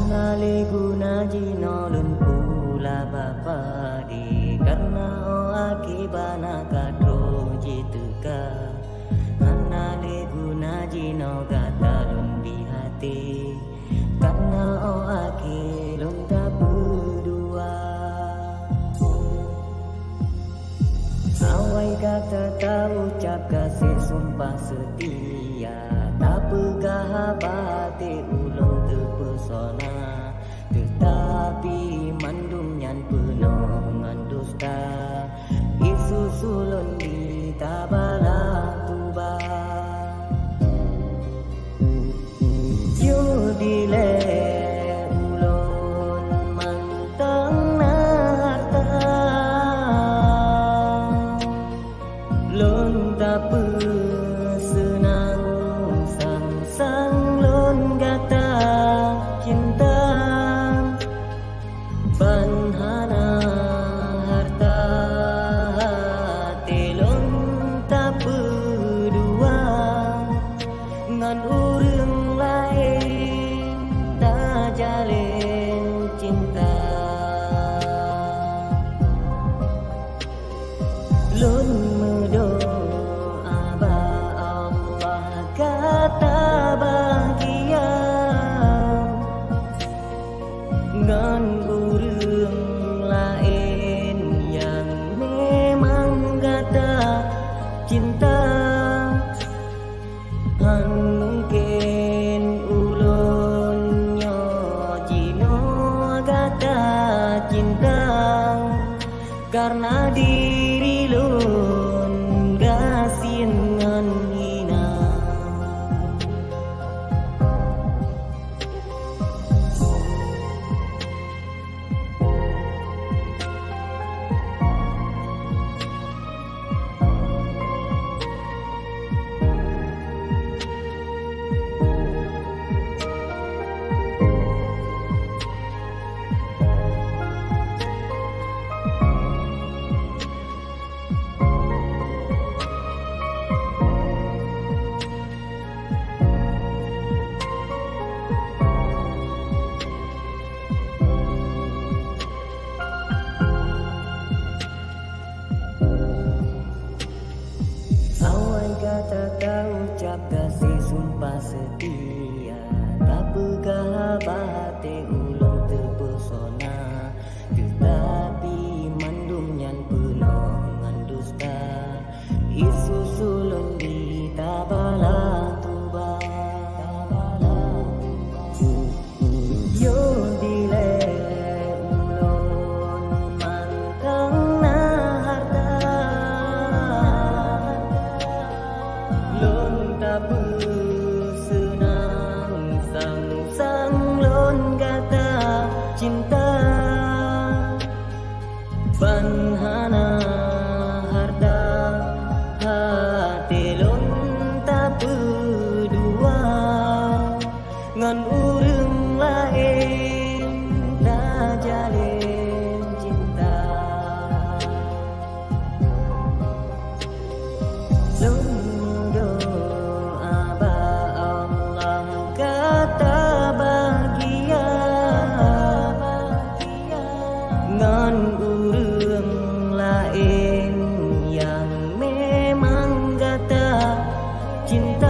Nale guna jino lun pula bapa di karena o akibana kadro jituka. Nale guna jino gata lun di hati karena o akilun tak berdua. Awai kata tak ucap kasih sumpah setia, tak pegah hati ulung terpesona, tetapi mandum nyan penuh ngan dusta. Isu sulun di tabala tuba. Yudile ulun mantang harta, lun tak senang sang lun gata cinta. Banhana harta hati lun tak berdua, ngan urang lain tak jalin cinta. Lun mendoa ba Allah kata bahagia, ngan urang lain yang memang kata cinta. Han mungkin ulun nyo jino kata cinta, karena diri lun gasin ngan hina. Awai kata kau ucap kasih sumpah setia, tak pegah hati ulun terpesona, tetapi mandum nyan penuh ngan dusta. Isu sulun di tabala tuba. Yo dile ulun mantang harta, lun tak bersenang sang lun kata cinta. Banhana harta hati lun tak berdua, ngan urang lain tak jalin cinta. Lun doa ba Allah kata bahagia, ngan urang lain yang memang kata cinta.